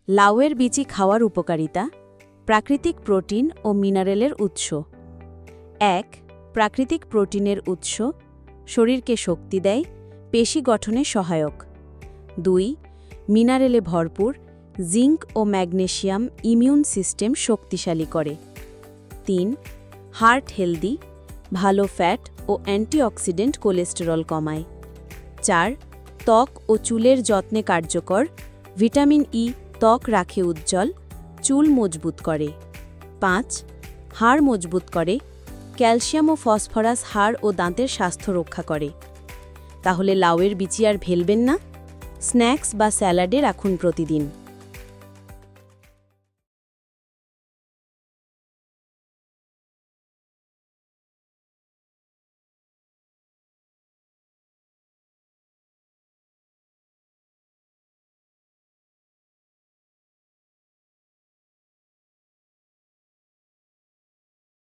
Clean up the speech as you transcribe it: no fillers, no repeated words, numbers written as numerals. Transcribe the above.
লাউয়ের বিচি খাওয়ার উপকারিতা, প্রাকৃতিক প্রোটিন ও মিনারেলের উৎস। ১. প্রাকৃতিক প্রোটিনের উৎস, শরীরকে শক্তি দেয়, পেশি গঠনে সহায়ক। ২. মিনারেলে ভরপুর, জিঙ্ক ও ম্যাগনেসিয়াম ইমিউন সিস্টেম শক্তিশালী করে। ৩. হার্ট হেলদি, ভালো ফ্যাট ও অ্যান্টিঅক্সিডেন্ট কোলেস্টেরল কমায়। ৪. ত্বক ও চুলের যত্নে কার্যকর, ভিটামিন ই ত্বক রাখে উজ্জ্বল, চুল মজবুত করে। ৫. হাড় মজবুত করে, ক্যালসিয়াম ও ফসফরাস হাড় ও দাঁতের স্বাস্থ্য রক্ষা করে। তাহলে লাউয়ের বিচি আর ফেলবেন না, স্ন্যাক্স বা স্যালাডে রাখুন প্রতিদিন।